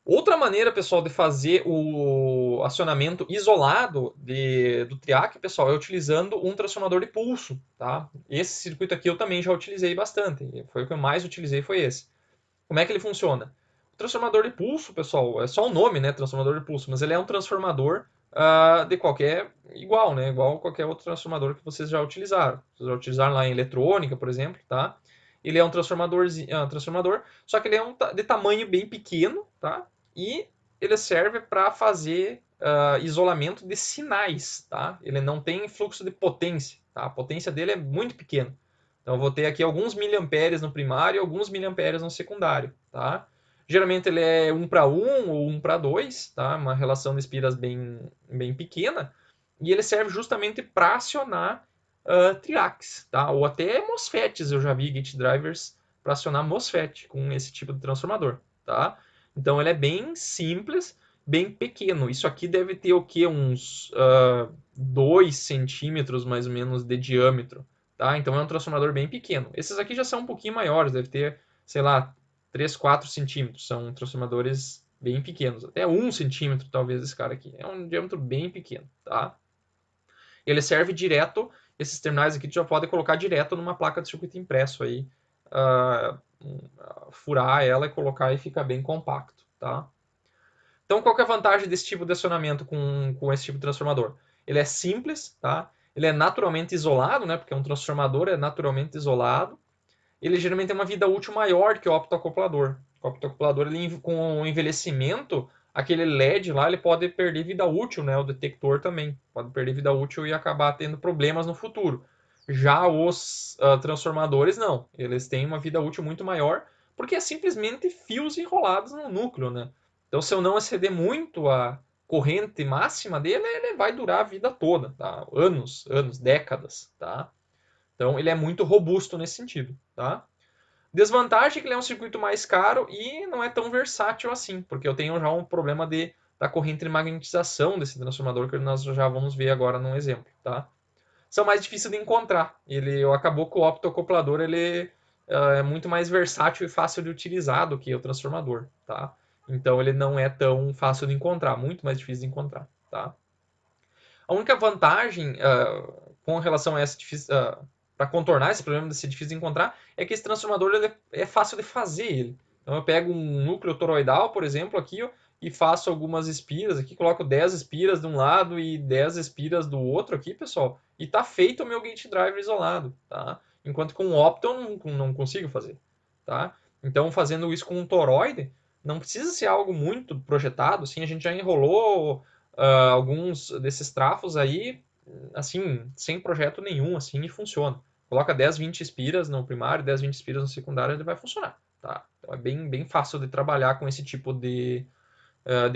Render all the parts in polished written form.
Outra maneira, pessoal, de fazer o acionamento isolado do triac, pessoal, é utilizando um transformador de pulso, tá? Esse circuito aqui eu também já utilizei bastante. Foi o que eu mais utilizei, foi esse. Como é que ele funciona? O transformador de pulso, pessoal, é só o nome, né? Transformador de pulso, mas ele é um transformador de qualquer, igual, né? Igual qualquer outro transformador que vocês já utilizaram. Vocês já utilizaram lá em eletrônica, por exemplo, tá? Ele é um transformador, só que ele é de tamanho bem pequeno, tá? E ele serve para fazer isolamento de sinais, tá? Ele não tem fluxo de potência, tá? A potência dele é muito pequena. Então eu vou ter aqui alguns miliamperes no primário e alguns miliamperes no secundário, tá? Geralmente ele é 1 para 1 ou 1 para 2, tá? Uma relação de espiras bem pequena. E ele serve justamente para acionar triacs, tá? Ou até MOSFETs, eu já vi gate drivers para acionar MOSFET com esse tipo de transformador, tá? Então ele é bem simples, bem pequeno. Isso aqui deve ter o que? Uns 2 centímetros mais ou menos de diâmetro, tá? Então é um transformador bem pequeno. Esses aqui já são um pouquinho maiores, deve ter, sei lá, 3, 4 centímetros. São transformadores bem pequenos. Até 1 centímetro, talvez, esse cara aqui. É um diâmetro bem pequeno, tá? Ele serve direto, esses terminais aqui tu já pode colocar direto numa placa de circuito impresso aí, furar ela e colocar e fica bem compacto, tá? Então, qual que é a vantagem desse tipo de acionamento com esse tipo de transformador? Ele é simples, tá? Ele é naturalmente isolado, né? Porque um transformador é naturalmente isolado. Ele geralmente tem uma vida útil maior que o optoacoplador. O optoacoplador, ele, com o envelhecimento, aquele LED lá, ele pode perder vida útil, né? O detector também pode perder vida útil e acabar tendo problemas no futuro. Já os transformadores, não. Eles têm uma vida útil muito maior, porque é simplesmente fios enrolados no núcleo, né? Então, se eu não exceder muito a corrente máxima dele, ele vai durar a vida toda, tá? Anos, anos, décadas, tá? Então, ele é muito robusto nesse sentido, tá? Desvantagem é que ele é um circuito mais caro e não é tão versátil assim, porque eu tenho já um problema da corrente de magnetização desse transformador, que nós já vamos ver agora num exemplo, tá? São mais difíceis de encontrar. Acabou que o optoacoplador ele é muito mais versátil e fácil de utilizar do que o transformador, tá? Então ele não é tão fácil de encontrar, muito mais difícil de encontrar, tá? A única vantagem com relação a essa para contornar esse problema de ser difícil de encontrar é que esse transformador ele é fácil de fazer ele. Então eu pego um núcleo toroidal, por exemplo, aqui ó, e faço algumas espiras aqui, coloco 10 espiras de um lado e 10 espiras do outro aqui, pessoal, e tá feito o meu gate driver isolado, tá? Enquanto com o opto eu não consigo fazer, tá? Então fazendo isso com um toroide, não precisa ser algo muito projetado, assim, a gente já enrolou alguns desses trafos aí, assim, sem projeto nenhum, assim, e funciona. Coloca 10, 20 espiras no primário, 10, 20 espiras no secundário, ele vai funcionar, tá? Então é bem fácil de trabalhar com esse tipo de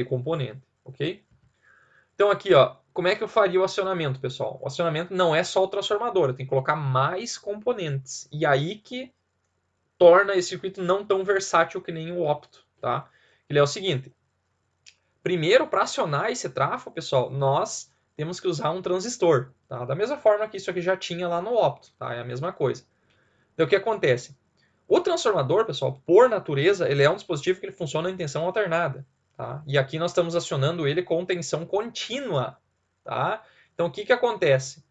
componente, ok? Então aqui, ó, como é que eu faria o acionamento, pessoal? O acionamento não é só o transformador, eu tenho que colocar mais componentes. E aí que torna esse circuito não tão versátil que nem o opto, tá? Ele é o seguinte, primeiro, para acionar esse trafo, pessoal, nós temos que usar um transistor, tá? Da mesma forma que isso aqui já tinha lá no opto, tá? É a mesma coisa. Então, o que acontece? O transformador, pessoal, por natureza, ele é um dispositivo que ele funciona em tensão alternada, tá? E aqui nós estamos acionando ele com tensão contínua, tá? Então, o que que acontece?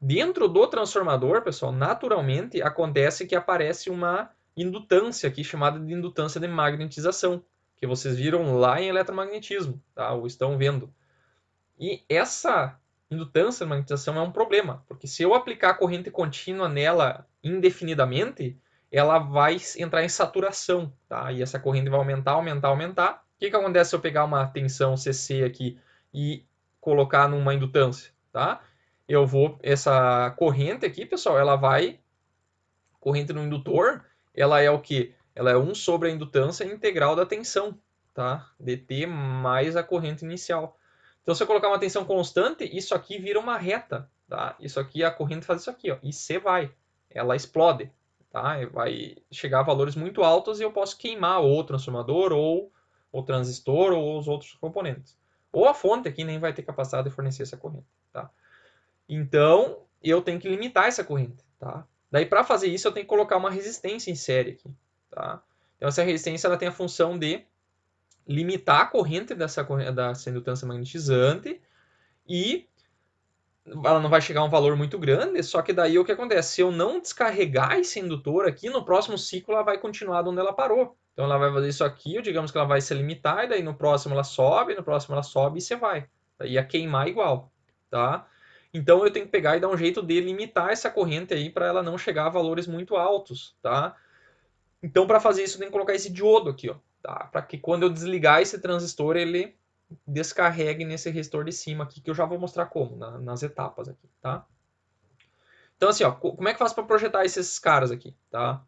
Dentro do transformador, pessoal, naturalmente acontece que aparece uma indutância aqui chamada de indutância de magnetização, que vocês viram lá em eletromagnetismo, tá? Ou estão vendo. E essa indutância de magnetização é um problema, porque se eu aplicar corrente contínua nela indefinidamente, ela vai entrar em saturação, tá? E essa corrente vai aumentar, aumentar, aumentar. O que que acontece se eu pegar uma tensão CC aqui e colocar numa indutância, tá? Essa corrente aqui, pessoal, ela vai, corrente no indutor, ela é o quê? Ela é 1 sobre a indutância integral da tensão, tá? dt mais a corrente inicial. Então, se eu colocar uma tensão constante, isso aqui vira uma reta, tá? Isso aqui, a corrente faz isso aqui, ó, e C vai, ela explode, tá? Vai chegar a valores muito altos e eu posso queimar ou o transformador, ou o transistor, ou os outros componentes. Ou a fonte aqui nem vai ter capacidade de fornecer essa corrente, tá? Então, eu tenho que limitar essa corrente, tá? Daí, para fazer isso, eu tenho que colocar uma resistência em série aqui, tá? Então, essa resistência ela tem a função de limitar a corrente dessa indutância magnetizante e ela não vai chegar a um valor muito grande, só que daí o que acontece? Se eu não descarregar esse indutor aqui, no próximo ciclo ela vai continuar onde ela parou. Então ela vai fazer isso aqui, digamos que ela vai se limitar, e daí no próximo ela sobe, no próximo ela sobe e você vai. Ia queimar igual, tá? Então eu tenho que pegar e dar um jeito de limitar essa corrente aí para ela não chegar a valores muito altos, tá? Então para fazer isso eu tenho que colocar esse diodo aqui, ó, tá? Para que quando eu desligar esse transistor ele descarregue nesse resistor de cima aqui, que eu já vou mostrar como, nas etapas aqui, tá? Então, assim, ó, como é que eu faço para projetar esses caras aqui, tá?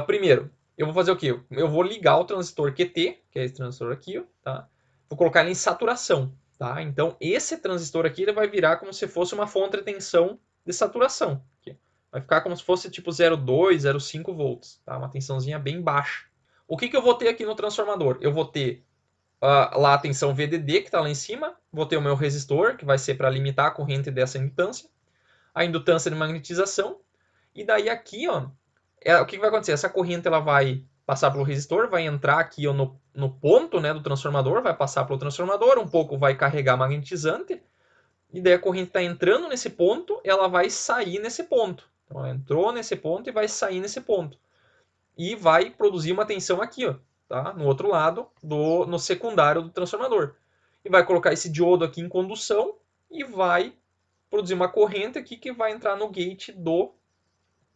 Primeiro, eu vou fazer o quê? Eu vou ligar o transistor QT, que é esse transistor aqui, ó, tá? Vou colocar ele em saturação, tá? Então, esse transistor aqui ele vai virar como se fosse uma fonte de tensão de saturação. Aqui. Vai ficar como se fosse tipo 0,2, 0,5 volts, tá? Uma tensãozinha bem baixa. O que eu vou ter aqui no transformador? Eu vou ter lá a tensão VDD, que está lá em cima. Vou ter o meu resistor, que vai ser para limitar a corrente dessa indutância. A indutância de magnetização. E daí aqui, ó, o que vai acontecer? Essa corrente ela vai passar pelo resistor, vai entrar aqui ó, no ponto, né, do transformador, vai passar pelo transformador, um pouco vai carregar magnetizante. E daí a corrente está entrando nesse ponto, ela vai sair nesse ponto. Então ela entrou nesse ponto e vai sair nesse ponto. E vai produzir uma tensão aqui, ó, tá? No outro lado, no secundário do transformador. E vai colocar esse diodo aqui em condução e vai produzir uma corrente aqui que vai entrar no gate do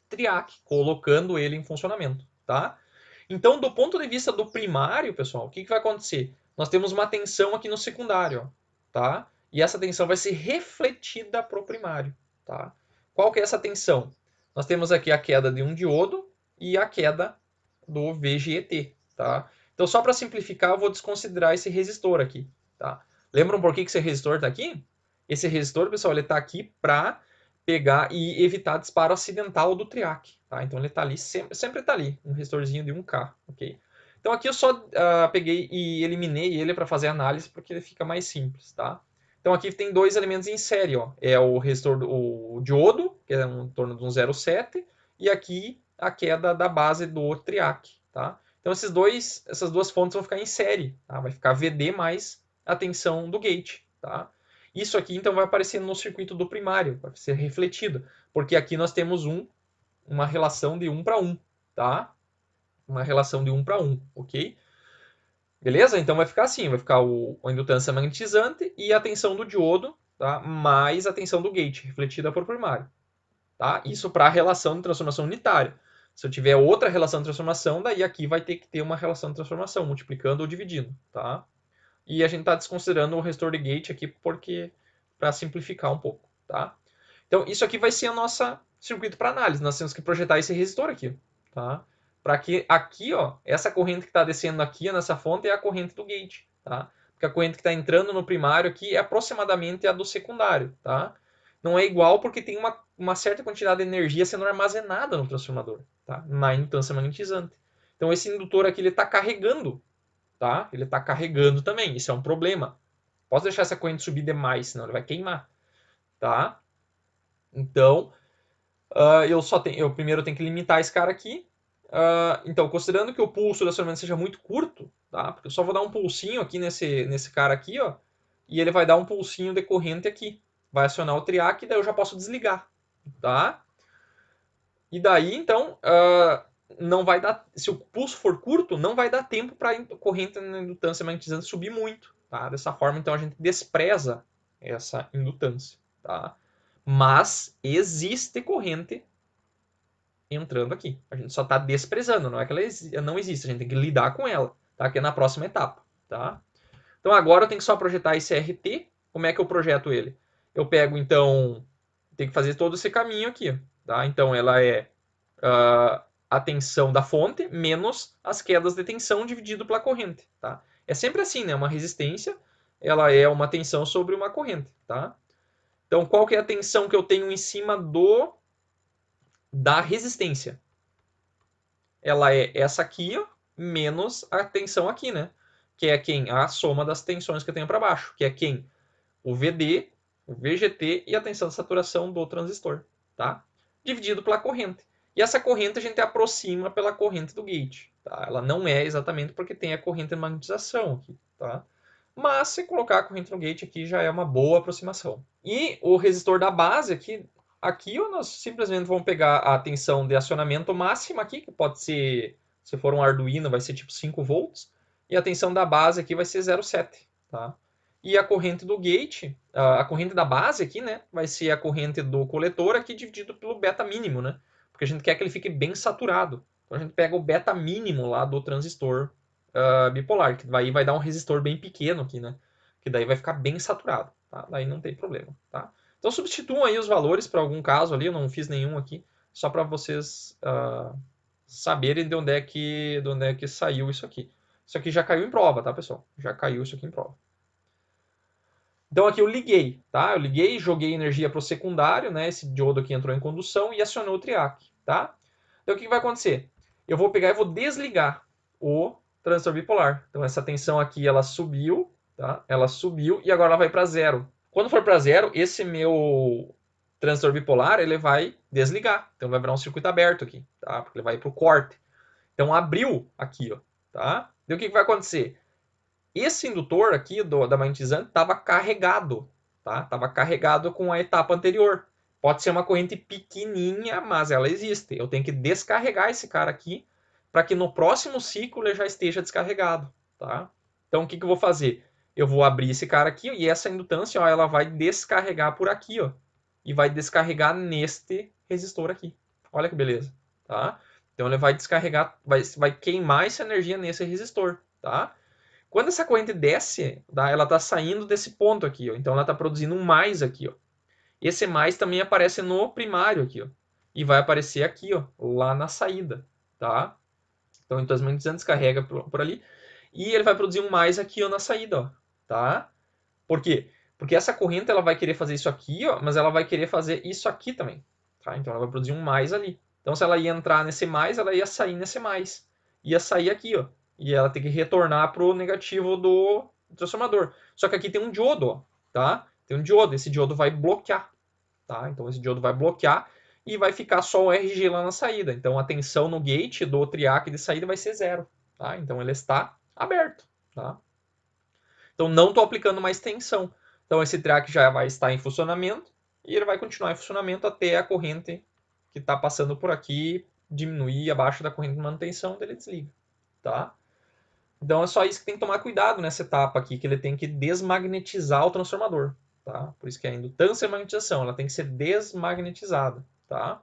triac, colocando ele em funcionamento, tá? Então, do ponto de vista do primário, pessoal, o que vai acontecer? Nós temos uma tensão aqui no secundário, ó, tá? E essa tensão vai ser refletida para o primário, tá? Qual que é essa tensão? Nós temos aqui a queda de um diodo e a queda do VGET, tá? Então, só para simplificar, eu vou desconsiderar esse resistor aqui, tá? Lembram por que esse resistor está aqui? Esse resistor, pessoal, ele está aqui para pegar e evitar disparo acidental do triac, tá? Então ele está ali, sempre está ali, um resistorzinho de 1K, ok? Então aqui eu só peguei e eliminei ele para fazer análise, porque ele fica mais simples, tá? Então aqui tem dois elementos em série, ó. É o resistor, o diodo, que é em torno de um 0,7, e aqui a queda da base do triac, tá? Então essas duas fontes vão ficar em série, tá? Vai ficar VD mais a tensão do gate, tá? Isso aqui então vai aparecer no circuito do primário, vai ser refletido, porque aqui nós temos uma relação de 1 para 1, tá? Uma relação de 1 para 1, ok? Beleza? Então vai ficar assim, vai ficar a indutância magnetizante e a tensão do diodo, tá? Mais a tensão do gate, refletida por primário. Tá? Isso para a relação de transformação unitária. Se eu tiver outra relação de transformação, daí aqui vai ter que ter uma relação de transformação, multiplicando ou dividindo. Tá? E a gente está desconsiderando o resistor de gate aqui porque para simplificar um pouco. Tá? Então isso aqui vai ser a nossa circuito para análise. Nós temos que projetar esse resistor aqui. Tá? Para que aqui, ó, essa corrente que está descendo aqui nessa fonte é a corrente do gate. Tá? Porque a corrente que está entrando no primário aqui é aproximadamente a do secundário. Tá? Não é igual porque tem uma certa quantidade de energia sendo armazenada no transformador, tá? Na indutância magnetizante. Então esse indutor aqui ele está carregando, tá? Ele está carregando também. Isso é um problema. Posso deixar essa corrente subir demais, senão ele vai queimar, tá? Então eu primeiro tenho que limitar esse cara aqui. Então, considerando que o pulso do acionamento seja muito curto, tá? Porque eu só vou dar um pulsinho aqui nesse cara aqui, ó, e ele vai dar um pulsinho de corrente aqui. Vai acionar o triac e daí eu já posso desligar, tá? E daí, então, não vai dar. Se o pulso for curto, não vai dar tempo para a corrente na indutância magnetizante subir muito, tá? Dessa forma, então, a gente despreza essa indutância, tá? Mas existe corrente entrando aqui. A gente só está desprezando, não é que ela não existe, a gente tem que lidar com ela, tá? Que é na próxima etapa, tá? Então agora eu tenho que só projetar esse RT. Como é que eu projeto ele? Eu pego, então, tem que fazer todo esse caminho aqui, tá? Então ela é a tensão da fonte menos as quedas de tensão dividido pela corrente, tá? É sempre assim, né? Uma resistência, ela é uma tensão sobre uma corrente, tá? Então qual que é a tensão que eu tenho em cima da resistência? Ela é essa aqui, ó, menos a tensão aqui, né? Que é quem? A soma das tensões que eu tenho para baixo, que é quem? O VD, o VGT e a tensão de saturação do transistor, tá? Dividido pela corrente. E essa corrente a gente aproxima pela corrente do gate, tá? Ela não é exatamente porque tem a corrente de magnetização aqui, tá? Mas se colocar a corrente no gate aqui já é uma boa aproximação. E o resistor da base aqui nós simplesmente vamos pegar a tensão de acionamento máxima aqui, que pode ser, se for um Arduino, vai ser tipo 5 volts, e a tensão da base aqui vai ser 0,7, tá? E a corrente do gate, a corrente da base aqui, né, vai ser a corrente do coletor aqui dividido pelo beta mínimo, né? Porque a gente quer que ele fique bem saturado. Então a gente pega o beta mínimo lá do transistor bipolar, que daí vai dar um resistor bem pequeno aqui, né? Que daí vai ficar bem saturado, tá? Daí não tem problema, tá? Então substituam aí os valores para algum caso ali, eu não fiz nenhum aqui, só para vocês saberem de onde é que saiu isso aqui. Isso aqui já caiu em prova, tá, pessoal? Já caiu isso aqui em prova. Então aqui eu liguei, tá? Eu liguei, joguei energia para o secundário, né? Esse diodo aqui entrou em condução e acionou o triac, tá? Então o que vai acontecer? Eu vou pegar e vou desligar o transistor bipolar. Então essa tensão aqui ela subiu, tá? Ela subiu e agora ela vai para zero. Quando for para zero, esse meu transistor bipolar ele vai desligar. Então vai virar um circuito aberto aqui, tá? Porque ele vai para o corte. Então abriu aqui, ó, tá? E o que vai acontecer? Esse indutor aqui da magnetizante estava carregado, tá? Estava carregado com a etapa anterior. Pode ser uma corrente pequenininha, mas ela existe. Eu tenho que descarregar esse cara aqui para que no próximo ciclo ele já esteja descarregado, tá? Então o que eu vou fazer? Eu vou abrir esse cara aqui e essa indutância, ó, ela vai descarregar por aqui, ó, e vai descarregar neste resistor aqui. Olha que beleza, tá? Então ele vai descarregar, vai queimar essa energia nesse resistor, tá? Quando essa corrente desce, tá, ela está saindo desse ponto aqui, ó, então ela está produzindo um mais aqui, ó. Esse mais também aparece no primário aqui, ó, e vai aparecer aqui, ó, lá na saída, tá? Então, as magnetizantes descarrega por ali e ele vai produzir um mais aqui, ó, na saída, ó, tá? Por quê? Porque essa corrente ela vai querer fazer isso aqui, ó, mas ela vai querer fazer isso aqui também, tá? Então ela vai produzir um mais ali. Então se ela ia entrar nesse mais, ela ia sair nesse mais. Ia sair aqui, ó. E ela tem que retornar pro negativo do transformador. Só que aqui tem um diodo, ó, tá? Tem um diodo, esse diodo vai bloquear, tá? Então esse diodo vai bloquear e vai ficar só o RG lá na saída. Então a tensão no gate do triac de saída vai ser zero, tá? Então ele está aberto, tá? Então não estou aplicando mais tensão. Então esse triac já vai estar em funcionamento e ele vai continuar em funcionamento até a corrente que está passando por aqui diminuir abaixo da corrente de manutenção, ele desliga, tá? Então é só isso que tem que tomar cuidado nessa etapa aqui, que ele tem que desmagnetizar o transformador, tá? Por isso que é a indutância e a magnetização, ela tem que ser desmagnetizada, tá?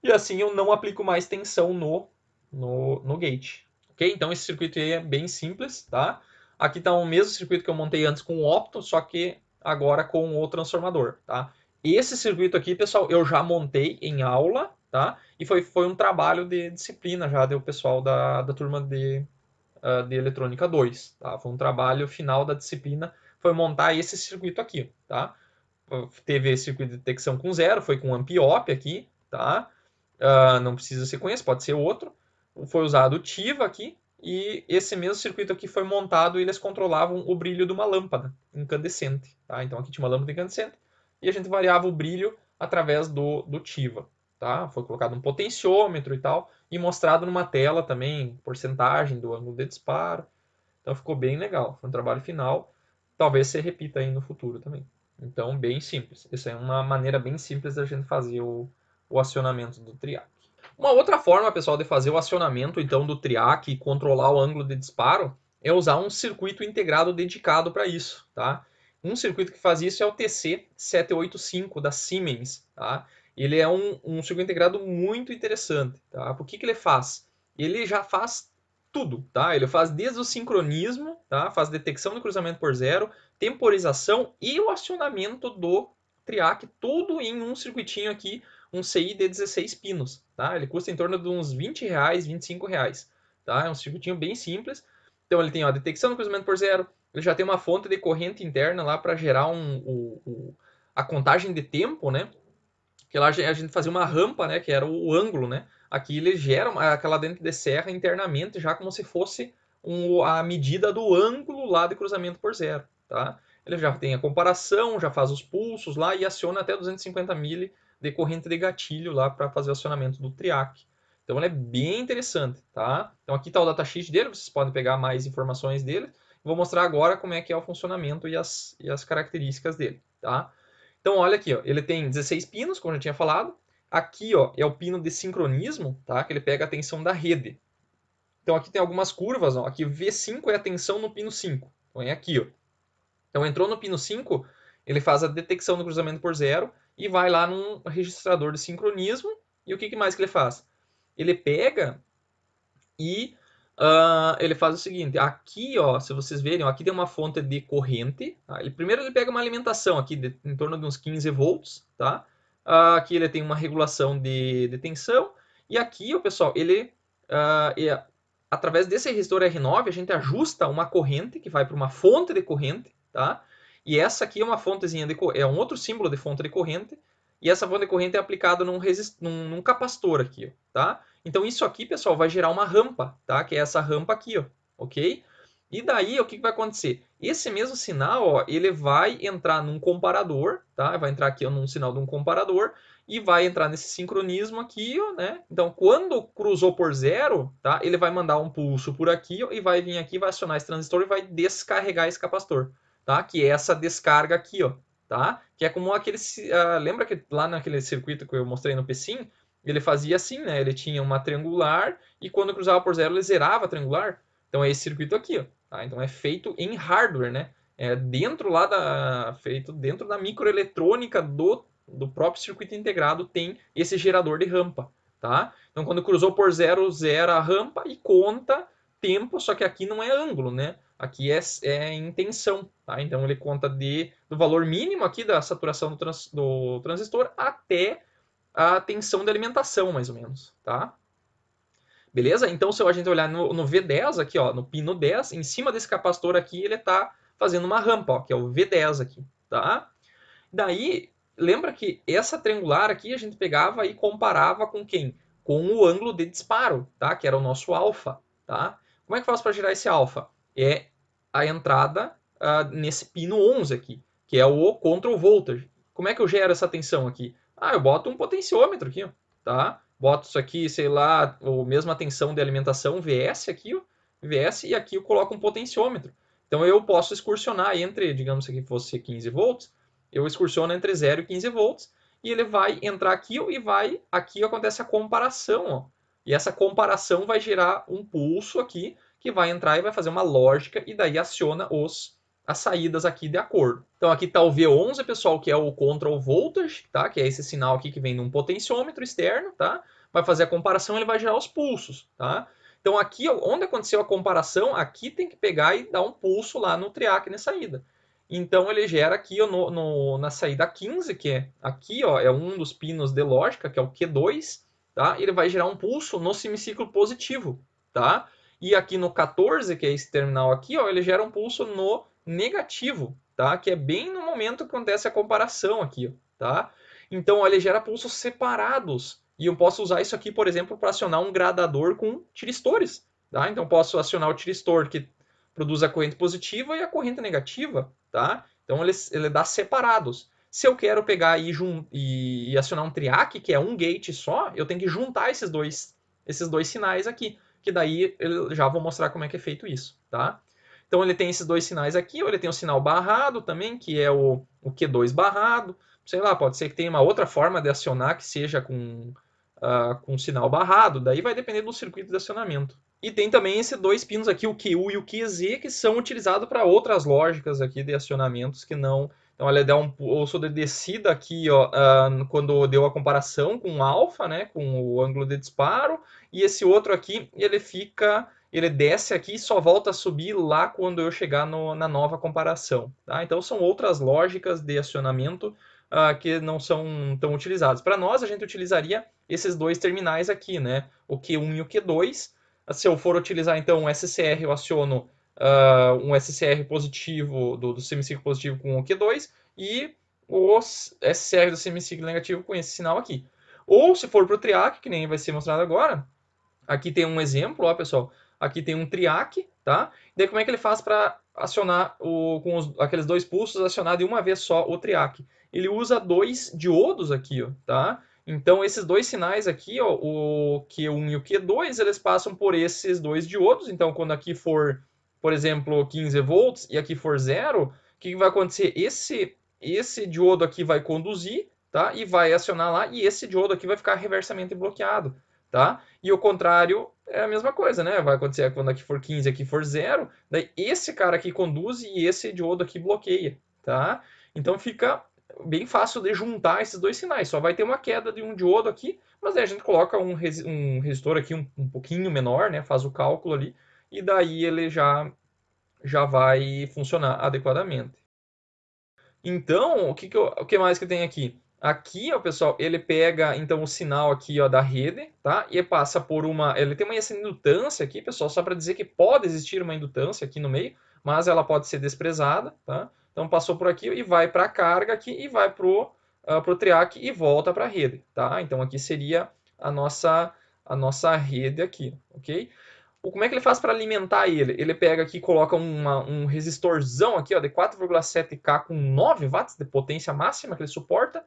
E assim eu não aplico mais tensão no gate, ok? Então esse circuito aí é bem simples, tá? Aqui está o mesmo circuito que eu montei antes com o opto, só que agora com o transformador, tá? Esse circuito aqui, pessoal, eu já montei em aula, tá? E foi um trabalho de disciplina já do pessoal da turma de eletrônica 2, tá? Foi um trabalho final da disciplina, foi montar esse circuito aqui, tá? Teve esse circuito de detecção com zero, foi com amp-op aqui, tá? Não precisa ser com esse, pode ser outro. Foi usado o TIVA aqui, e esse mesmo circuito aqui foi montado e eles controlavam o brilho de uma lâmpada incandescente, tá? Então aqui tinha uma lâmpada incandescente e a gente variava o brilho através do TIVA, tá? Foi colocado um potenciômetro e tal, e mostrado numa tela também, porcentagem do ângulo de disparo. Então ficou bem legal, foi um trabalho final, talvez se repita aí no futuro também. Então, bem simples. Essa é uma maneira bem simples da gente fazer o acionamento do triac. Uma outra forma, pessoal, de fazer o acionamento então do triac e controlar o ângulo de disparo é usar um circuito integrado dedicado para isso, tá? Um circuito que faz isso é o TC785 da Siemens, tá? Ele é um circuito integrado muito interessante, tá? Por que ele faz? Ele já faz tudo, tá? Ele faz desde o sincronismo, tá? Faz detecção de cruzamento por zero, temporização e o acionamento do triac, tudo em um circuitinho aqui, um CI de 16 pinos, tá? Ele custa em torno de uns R$20, R$25, tá? É um circuitinho bem simples. Então ele tem a detecção do cruzamento por zero, ele já tem uma fonte de corrente interna lá para gerar a contagem de tempo, né? Que lá a gente fazia uma rampa, né? Que era o ângulo, né? Aqui ele gera aquela dente de serra internamente, já como se fosse a medida do ângulo lá de cruzamento por zero, tá? Ele já tem a comparação, já faz os pulsos lá e aciona até 250 mili de corrente de gatilho lá para fazer o acionamento do triac. Então ele é bem interessante, tá? Então aqui está o datasheet dele, vocês podem pegar mais informações dele. Vou mostrar agora como é que é o funcionamento e as características dele, tá? Então olha aqui, ó, ele tem 16 pinos, como eu já tinha falado. Aqui, ó, é o pino de sincronismo, tá? Que ele pega a tensão da rede. Então aqui tem algumas curvas, ó. Aqui V5 é a tensão no pino 5. Então é aqui, ó. Então entrou no pino 5, ele faz a detecção do cruzamento por zero e vai lá num registrador de sincronismo. E o que mais que ele faz? Ele pega e ele faz o seguinte, aqui, ó, se vocês verem, ó, aqui tem uma fonte de corrente. Tá? Primeiro ele pega uma alimentação aqui em torno de uns 15 volts, tá? Aqui ele tem uma regulação de tensão. E aqui, ó, pessoal, ele através desse resistor R9 a gente ajusta uma corrente que vai para uma fonte de corrente, tá? E essa aqui é uma fontezinha é um outro símbolo de fonte de corrente. E essa fonte de corrente é aplicada num capacitor aqui, ó, tá? Então isso aqui, pessoal, vai gerar uma rampa, tá? Que é essa rampa aqui, ó, ok? E daí, o que vai acontecer? Esse mesmo sinal, ó, ele vai entrar num comparador, tá? Vai entrar aqui ó, num sinal de um comparador e vai entrar nesse sincronismo aqui, ó, né? Então, quando cruzou por zero, tá? Ele vai mandar um pulso por aqui ó, e vai vir aqui, vai acionar esse transistor e vai descarregar esse capacitor, tá? Que é essa descarga aqui, ó, tá? Que é como aquele... lembra que lá naquele circuito que eu mostrei no PSIM, ele fazia assim, né? Ele tinha uma triangular e quando cruzava por zero ele zerava a triangular. Então é esse circuito aqui, ó. Tá? Então é feito em hardware, né? É feito dentro da microeletrônica do próprio circuito integrado tem esse gerador de rampa, tá? Então quando cruzou por zero, zera a rampa e conta tempo, só que aqui não é ângulo, né? Aqui é em tensão, tá? Então ele conta do valor mínimo aqui da saturação do transistor até a tensão de alimentação, mais ou menos, tá? Beleza? Então, se a gente olhar no V10 aqui, ó, no pino 10, em cima desse capacitor aqui, ele está fazendo uma rampa, ó, que é o V10 aqui, tá? Daí, lembra que essa triangular aqui a gente pegava e comparava com quem? Com o ângulo de disparo, tá? Que era o nosso alfa, tá? Como é que faz para gerar esse alfa? É a entrada nesse pino 11 aqui, que é o control voltage. Como é que eu gero essa tensão aqui? Eu boto um potenciômetro aqui, ó, tá? Boto isso aqui, sei lá, a mesma tensão de alimentação, VS aqui, ó, VS, e aqui eu coloco um potenciômetro. Então eu posso excursionar entre, digamos que fosse 15 volts, eu excursiono entre 0 e 15 volts, e ele vai entrar aqui e vai, aqui acontece a comparação, ó. E essa comparação vai gerar um pulso aqui, que vai entrar e vai fazer uma lógica, e daí aciona as saídas aqui de acordo. Então aqui está o V11, pessoal, que é o control voltage, tá? Que é esse sinal aqui que vem de um potenciômetro externo, tá? Vai fazer a comparação, ele vai gerar os pulsos, tá? Então aqui, onde aconteceu a comparação, aqui tem que pegar e dar um pulso lá no triac na saída. Então ele gera aqui na saída 15, que é aqui, ó, é um dos pinos de lógica, que é o Q2, tá? Ele vai gerar um pulso no semiciclo positivo, tá? E aqui no 14, que é esse terminal aqui, ó, ele gera um pulso no negativo, tá? Que é bem no momento que acontece a comparação aqui, tá? Então, ó, ele gera pulsos separados. E eu posso usar isso aqui, por exemplo, para acionar um gradador com tiristores, tá? Então, posso acionar o tiristor que produz a corrente positiva e a corrente negativa, tá? Então, ele dá separados. Se eu quero pegar e acionar um triac, que é um gate só, eu tenho que juntar esses dois sinais aqui, que daí eu já vou mostrar como é que é feito isso, tá? Então ele tem esses dois sinais aqui, ou ele tem o sinal barrado também, que é o Q2 barrado. Sei lá, pode ser que tenha uma outra forma de acionar que seja com sinal barrado, daí vai depender do circuito de acionamento. E tem também esses dois pinos aqui, o QU e o QZ, que são utilizados para outras lógicas aqui de acionamentos que não... Então ele dá um pulso de descida aqui, ó, quando deu a comparação com o alfa, né, com o ângulo de disparo, e esse outro aqui, ele desce aqui e só volta a subir lá quando eu chegar na nova comparação. Tá? Então são outras lógicas de acionamento que não são tão utilizadas. Para nós, a gente utilizaria esses dois terminais aqui, né? O Q1 e o Q2. Se eu for utilizar, então, um SCR, eu aciono um SCR positivo, do semiciclo positivo com o Q2, e o SCR do semiciclo negativo com esse sinal aqui. Ou, se for para o triac, que nem vai ser mostrado agora, aqui tem um exemplo, ó, pessoal. Aqui tem um triac, tá? E daí como é que ele faz para acionar com aqueles dois pulsos, acionar de uma vez só o triac? Ele usa dois diodos aqui, ó, tá? Então, esses dois sinais aqui, ó, o Q1 e o Q2, eles passam por esses dois diodos. Então, quando aqui for, por exemplo, 15 volts e aqui for 0, o que vai acontecer? Esse diodo aqui vai conduzir, tá? E vai acionar lá, e esse diodo aqui vai ficar reversamente bloqueado, tá? E o contrário é a mesma coisa, né? Vai acontecer quando aqui for 15 e aqui for 0, daí esse cara aqui conduz e esse diodo aqui bloqueia, tá? Então fica bem fácil de juntar esses dois sinais. Só vai ter uma queda de um diodo aqui, mas aí a gente coloca um resistor aqui um pouquinho menor, né? Faz o cálculo ali, e daí ele já vai funcionar adequadamente. Então, o que mais que tem aqui? Aqui, ó, pessoal, ele pega então o sinal aqui, ó, da rede, tá? E passa por ele tem essa indutância aqui, pessoal, só para dizer que pode existir uma indutância aqui no meio, mas ela pode ser desprezada, tá? Então passou por aqui e vai para a carga aqui e vai pro triac e volta para a rede, tá? Então aqui seria a nossa rede aqui, ok? Como é que ele faz para alimentar ele? Ele pega aqui e coloca um resistorzão aqui, ó, de 4,7K com 9 watts de potência máxima que ele suporta,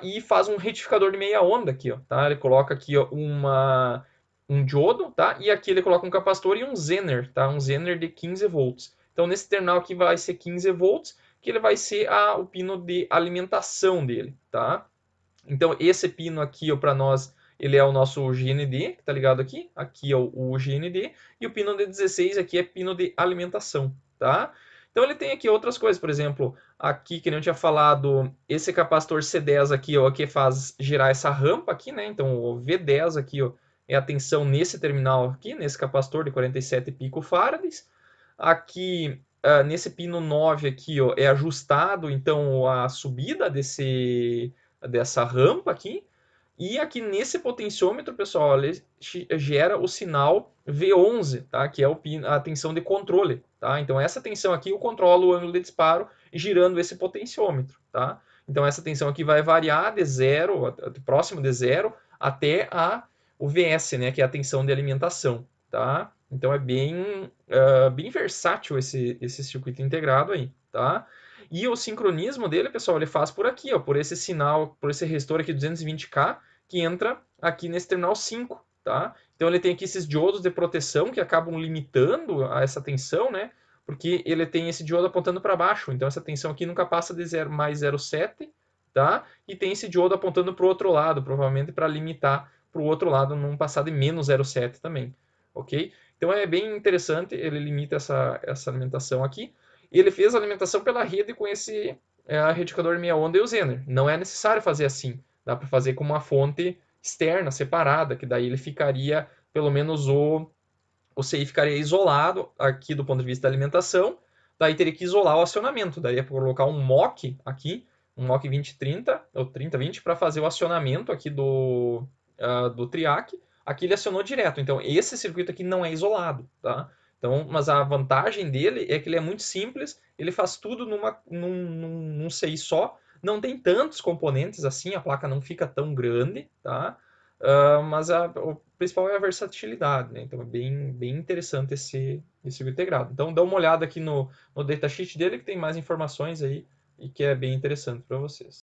e faz um retificador de meia onda aqui, ó, tá? Ele coloca aqui, ó, um diodo, tá? E aqui ele coloca um capacitor e um Zener, tá? Um Zener de 15 volts. Então nesse terminal aqui vai ser 15 volts, que ele vai ser o pino de alimentação dele, tá? Então esse pino aqui, para nós, ele é o nosso GND, que tá ligado aqui. Aqui é o GND. E o pino de 16 aqui é pino de alimentação, tá? Então ele tem aqui outras coisas, por exemplo, aqui, que nem eu tinha falado, esse capacitor C10 aqui, ó, que faz girar essa rampa aqui, né? Então o V10 aqui, ó, é a tensão nesse terminal aqui, nesse capacitor de 47 picofarads. Aqui, nesse pino 9 aqui, ó, é ajustado, então, a subida dessa rampa aqui. E aqui nesse potenciômetro, pessoal, ele gera o sinal V11, tá? Que é a tensão de controle, tá? Então essa tensão aqui eu controlo o ângulo de disparo girando esse potenciômetro, tá? Então essa tensão aqui vai variar de zero, próximo de zero, até o VS, né? Que é a tensão de alimentação, tá? Então é bem versátil esse circuito integrado aí, tá? E o sincronismo dele, pessoal, ele faz por aqui, ó, por esse sinal, por esse resistor aqui 220K, que entra aqui nesse terminal 5, tá? Então ele tem aqui esses diodos de proteção que acabam limitando essa tensão, né? Porque ele tem esse diodo apontando para baixo, então essa tensão aqui nunca passa de 0 mais 0,7, tá? E tem esse diodo apontando para o outro lado, provavelmente para limitar para o outro lado não passar de menos 0,7 também, ok? Então é bem interessante, ele limita essa alimentação aqui. E ele fez a alimentação pela rede com esse retificador meia onda e o Zener. Não é necessário fazer assim. Dá para fazer com uma fonte externa, separada, que daí ele ficaria, pelo menos o CI ficaria isolado aqui do ponto de vista da alimentação. Daí teria que isolar o acionamento. Daí é para colocar um MOC aqui, um MOC 2030 ou 3020 para fazer o acionamento aqui do triac. Aqui ele acionou direto. Então esse circuito aqui não é isolado, tá? Então, mas a vantagem dele é que ele é muito simples, ele faz tudo num CI só, não tem tantos componentes assim, a placa não fica tão grande, tá? Mas o principal é a versatilidade, né? Então é bem interessante esse circuito integrado. Então dá uma olhada aqui no datasheet dele que tem mais informações aí e que é bem interessante para vocês.